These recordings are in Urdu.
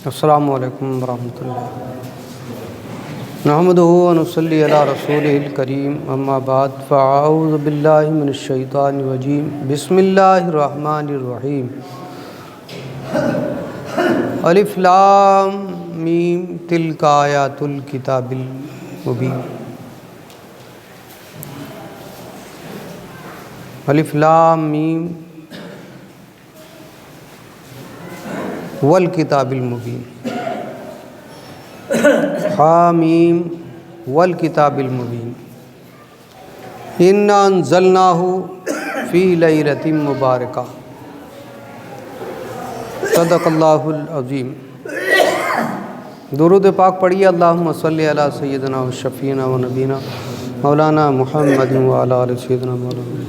السلام علیکم ورحمۃ اللہ نحمدہ و نصلی علی رسولہ الکریم اما بعد فاعوذ باللہ من الشیطان الرجیم بسم اللہ الرحمن الرحیم الف لام میم تلک آیات الکتاب المبین الف لام میم والکتاب المبین حامیم والکتاب المبین انا انزلناہ فی لیلۃ مبارکہ صدق اللہ العظیم۔ درود پاک پڑھیے۔ اللہم صلی علی سیدنا و شفیعنا و نبینا مولانا محمد و علی آل سیدنا مولانا۔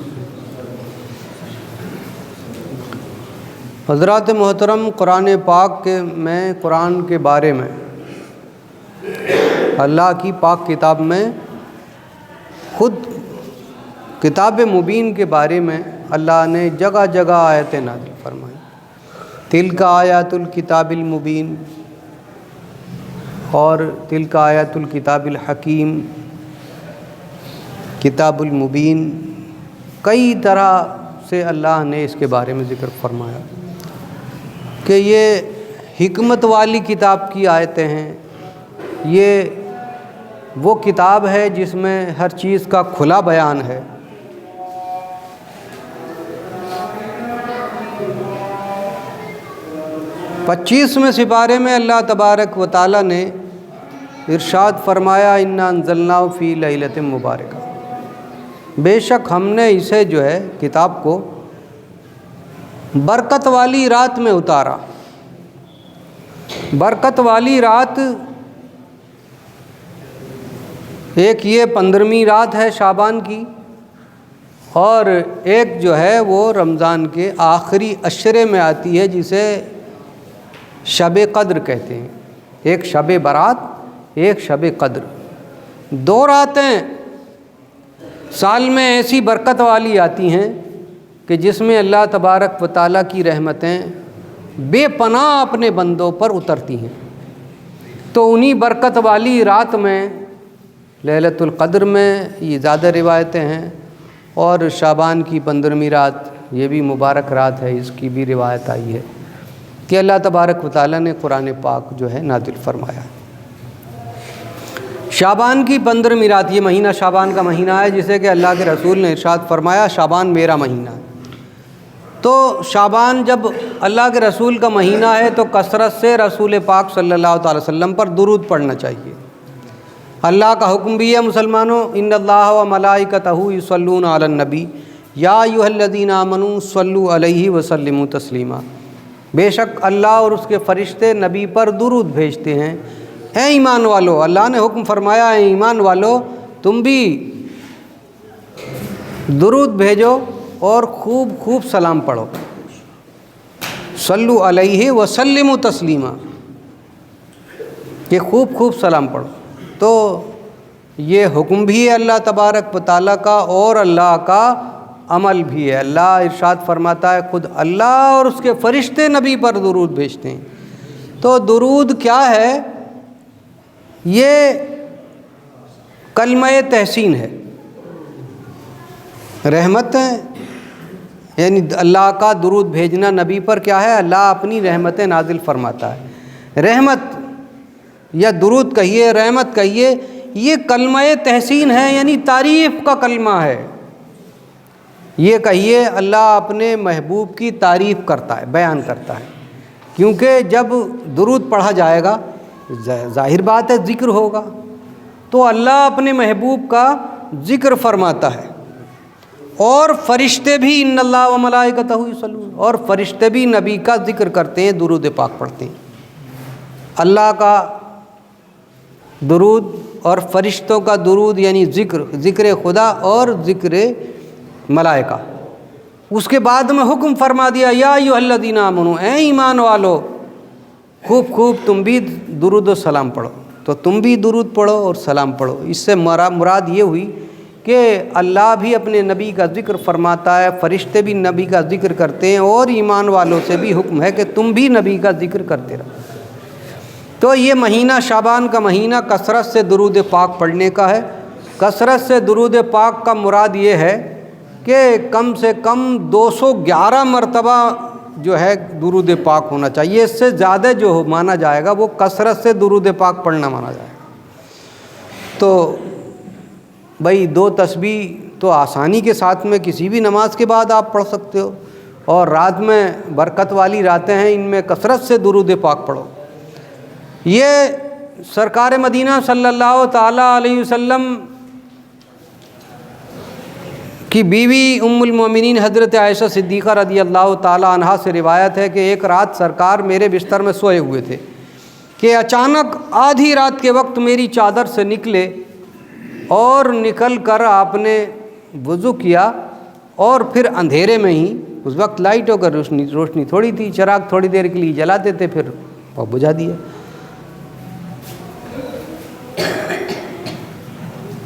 حضرات محترم، قرآن پاک میں قرآن کے بارے میں اللہ کی پاک کتاب میں خود کتاب مبین کے بارے میں اللہ نے جگہ جگہ آیتیں نازل فرمائی۔ تلک آیات الکتاب المبین اور تلک آیات الکتاب الحکیم، کتاب المبین، کئی طرح سے اللہ نے اس کے بارے میں ذکر فرمایا کہ یہ حکمت والی کتاب کی آیتیں ہیں۔ یہ وہ کتاب ہے جس میں ہر چیز کا کھلا بیان ہے۔ پچیسویں سپارے میں اللہ تبارک و تعالیٰ نے ارشاد فرمایا انا انزلناہ فی لیلۃ مبارکہ، بے شک ہم نے اسے جو ہے کتاب کو برکت والی رات میں اتارا۔ برکت والی رات ایک یہ 15ویں رات ہے شعبان کی، اور ایک جو ہے وہ رمضان کے آخری عشرے میں آتی ہے جسے شب قدر کہتے ہیں۔ ایک شب برات، ایک شب قدر، دو راتیں سال میں ایسی برکت والی آتی ہیں کہ جس میں اللہ تبارک و تعالیٰ کی رحمتیں بے پناہ اپنے بندوں پر اترتی ہیں۔ تو انہی برکت والی رات میں لیلۃ القدر میں یہ زیادہ روایتیں ہیں، اور شعبان کی 15ویں رات یہ بھی مبارک رات ہے، اس کی بھی روایت آئی ہے کہ اللہ تبارک و تعالیٰ نے قرآن پاک جو ہے نازل فرمایا۔ شعبان کی 15ویں رات، یہ مہینہ شعبان کا مہینہ ہے جسے کہ اللہ کے رسول نے ارشاد فرمایا شعبان میرا مہینہ ہے۔ تو شعبان جب اللہ کے رسول کا مہینہ ہے تو کثرت سے رسول پاک صلی اللہ تعالی وسلم پر درود پڑھنا چاہیے۔ اللہ کا حکم بھی ہے مسلمانوں، ان اللہ و ملائکتہ یصلون علی النبی یا ایھا الذین آمنوا صلوا علیہ وسلموا تسلیما، بے شک اللہ اور اس کے فرشتے نبی پر درود بھیجتے ہیں۔ اے ایمان والو، اللہ نے حکم فرمایا اے ایمان والو تم بھی درود بھیجو اور خوب خوب سلام پڑھو، صلو علیہ وسلموا تسلیما، کہ خوب خوب سلام پڑھو۔ تو یہ حکم بھی ہے اللہ تبارک و تعالیٰ کا، اور اللہ کا عمل بھی ہے۔ اللہ ارشاد فرماتا ہے خود اللہ اور اس کے فرشتے نبی پر درود بھیجتے ہیں۔ تو درود کیا ہے؟ یہ کلمہ تحسین ہے، رحمت ہے، یعنی اللہ کا درود بھیجنا نبی پر کیا ہے؟ اللہ اپنی رحمتیں نازل فرماتا ہے۔ رحمت یا درود کہیے، رحمت کہیے، یہ کلمہ تحسین ہے، یعنی تعریف کا کلمہ ہے۔ یہ کہیے اللہ اپنے محبوب کی تعریف کرتا ہے، بیان کرتا ہے، کیونکہ جب درود پڑھا جائے گا ظاہر بات ہے ذکر ہوگا، تو اللہ اپنے محبوب کا ذکر فرماتا ہے، اور فرشتے بھی ان اللہ و ملائکتہ یصلون، اور فرشتے بھی نبی کا ذکر کرتے ہیں، درود پاک پڑھتے ہیں۔ اللہ کا درود اور فرشتوں کا درود یعنی ذکر خدا اور ذکر ملائکہ۔ اس کے بعد میں حکم فرما دیا یا ایھا الذین آمنوا، اے ایمان والو خوب خوب تم بھی درود و سلام پڑھو۔ تو تم بھی درود پڑھو اور سلام پڑھو۔ اس سے مراد یہ ہوئی کہ اللہ بھی اپنے نبی کا ذکر فرماتا ہے، فرشتے بھی نبی کا ذکر کرتے ہیں، اور ایمان والوں سے بھی حکم ہے کہ تم بھی نبی کا ذکر کرتے رہو۔ تو یہ مہینہ شعبان کا مہینہ کثرت سے درود پاک پڑھنے کا ہے۔ کثرت سے درود پاک کا مراد یہ ہے کہ کم سے کم 211 مرتبہ جو ہے درود پاک ہونا چاہیے۔ اس سے زیادہ جو مانا جائے گا وہ کثرت سے درود پاک پڑھنا مانا جائے گا۔ تو بھائی 2 تسبیح تو آسانی کے ساتھ میں کسی بھی نماز کے بعد آپ پڑھ سکتے ہو، اور رات میں برکت والی راتیں ہیں، ان میں کثرت سے درود پاک پڑھو۔ یہ سرکار مدینہ صلی اللہ تعالیٰ علیہ وسلم کی بیوی ام المومنین حضرت عائشہ صدیقہ رضی اللہ تعالیٰ عنہا سے روایت ہے کہ ایک رات سرکار میرے بستر میں سوئے ہوئے تھے کہ اچانک آدھی رات کے وقت میری چادر سے نکلے، اور نکل کر آپ نے وضو کیا، اور پھر اندھیرے میں ہی، اس وقت لائٹ ہو کر روشنی تھوڑی تھی، چراغ تھوڑی دیر کے لیے جلاتے تھے پھر وہ بجھا دیا۔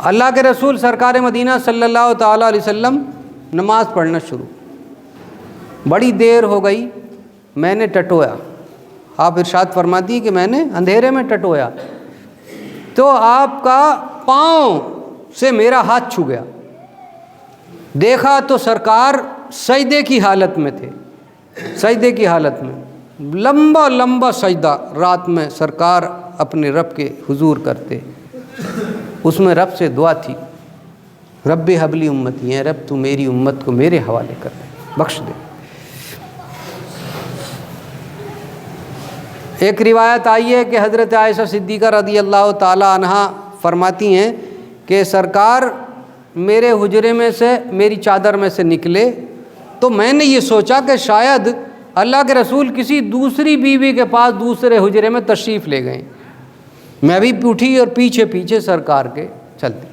اللہ کے رسول سرکار مدینہ صلی اللہ تعالیٰ علیہ وسلم نماز پڑھنا شروع، بڑی دیر ہو گئی، میں نے ٹٹویا۔ آپ ارشاد فرماتی کہ میں نے اندھیرے میں ٹٹویا تو آپ کا پاؤں سے میرا ہاتھ چھو گیا، دیکھا تو سرکار سجدے کی حالت میں تھے، سجدے کی حالت میں لمبا لمبا سجدہ رات میں سرکار اپنے رب کے حضور کرتے۔ اس میں رب سے دعا تھی، رب حبلی امتی، ہے رب تو میری امت کو میرے حوالے کر دے، بخش دے۔ ایک روایت آئی ہے کہ حضرت عائشہ صدیقہ رضی اللہ تعالی عنہا فرماتی ہیں کہ سرکار میرے حجرے میں سے، میری چادر میں سے نکلے تو میں نے یہ سوچا کہ شاید اللہ کے رسول کسی دوسری بیوی کے پاس دوسرے حجرے میں تشریف لے گئے۔ میں بھی اٹھی اور پیچھے پیچھے سرکار کے چلتی۔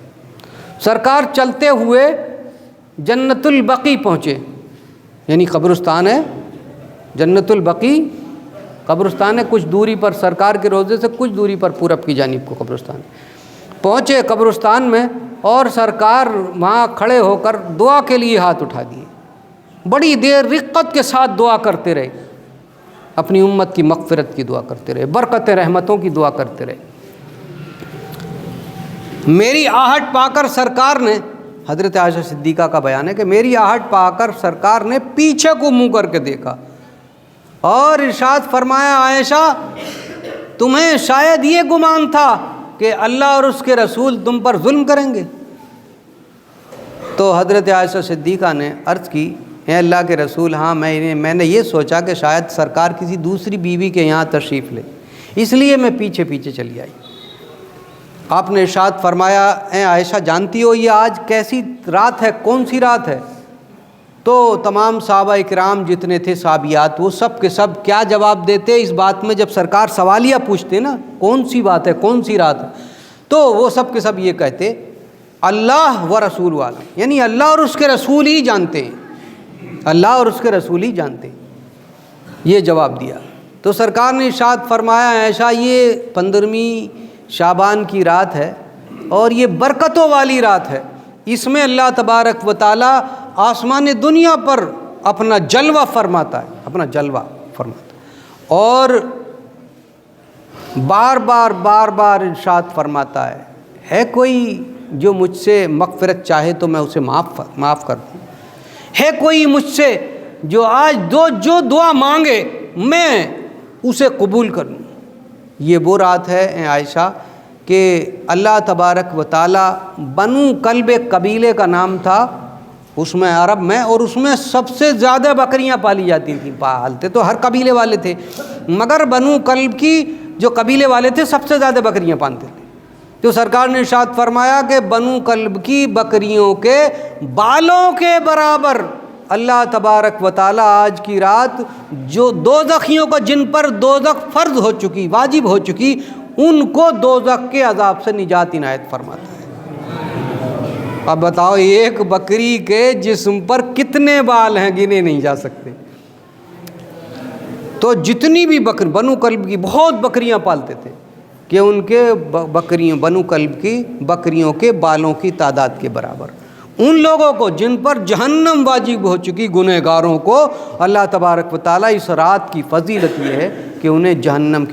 سرکار چلتے ہوئے جنت البقیع پہنچے، یعنی قبرستان ہے جنت البقیع، قبرستان ہے کچھ دوری پر، سرکار کے روضے سے کچھ دوری پر پورب کی جانب کو قبرستان پہنچے۔ قبرستان میں اور سرکار وہاں کھڑے ہو کر دعا کے لیے ہاتھ اٹھا دیے، بڑی دیر رقت کے ساتھ دعا کرتے رہے، اپنی امت کی مغفرت کی دعا کرتے رہے، برکت رحمتوں کی دعا کرتے رہے۔ میری آہٹ پا کر سرکار نے، حضرت عائشہ صدیقہ کا بیان ہے کہ میری آہٹ پا کر سرکار نے پیچھے کو منہ کر کے دیکھا اور ارشاد فرمایا، عائشہ تمہیں شاید یہ گمان تھا کہ اللہ اور اس کے رسول تم پر ظلم کریں گے؟ تو حضرت عائشہ صدیقہ نے عرض کی، اے اللہ کے رسول، ہاں میں نے یہ سوچا کہ شاید سرکار کسی دوسری بیوی کے یہاں تشریف لے، اس لیے میں پیچھے پیچھے چلی آئی۔ آپ نے ارشاد فرمایا، اے عائشہ جانتی ہو یہ آج کیسی رات ہے، کون سی رات ہے؟ تو تمام صحابہ اکرام جتنے تھے صحابیات، وہ سب کے سب کیا جواب دیتے اس بات میں جب سرکار سوالیہ پوچھتے نا کون سی بات ہے، کون سی رات ہے، تو وہ سب کے سب یہ کہتے اللہ و رسول والا، یعنی اللہ اور اس کے رسول ہی جانتے ہیں، اللہ اور اس کے رسول ہی جانتے ہیں، یہ جواب دیا۔ تو سرکار نے ارشاد فرمایا، عائشہ یہ 15ویں شعبان کی رات ہے اور یہ برکتوں والی رات ہے، اس میں اللہ تبارک و تعالی آسمان دنیا پر اپنا جلوہ فرماتا ہے، اپنا جلوہ فرماتا ہے، اور بار بار ارشاد فرماتا ہے کوئی جو مجھ سے مغفرت چاہے تو میں اسے معاف کر دوں، ہے کوئی مجھ سے جو آج جو دعا مانگے میں اسے قبول کروں۔ یہ وہ رات ہے اے عائشہ کہ اللہ تبارک و تعالی بنو کلب قبیلے کا نام تھا اس میں عرب میں، اور اس میں سب سے زیادہ بکریاں پالی جاتی تھیں، پالتے تو ہر قبیلے والے تھے مگر بنو کلب کی جو قبیلے والے تھے سب سے زیادہ بکریاں پالتے تھے۔ تو سرکار نے ارشاد فرمایا کہ بنو کلب کی بکریوں کے بالوں کے برابر اللہ تبارک و تعالی آج کی رات جو دوزخیوں کو، جن پر دوزخ فرض ہو چکی، واجب ہو چکی، ان کو دوزخ کے عذاب سے نجات عنایت فرماتا ہے۔ اب بتاؤ ایک بکری کے جسم پر کتنے بال ہیں، گنے نہیں جا سکتے۔ تو جتنی بھی بنو کلب کی بہت بکریاں پالتے تھے کہ ان کے بنو کلب کی بکریوں کے بالوں کی تعداد کے برابر ان لوگوں کو جن پر جہنم واجب ہو چکی، گنہگاروں کو اللہ تبارک و تعالیٰ اس رات کی فضیلت یہ ہے کہ انہیں جہنم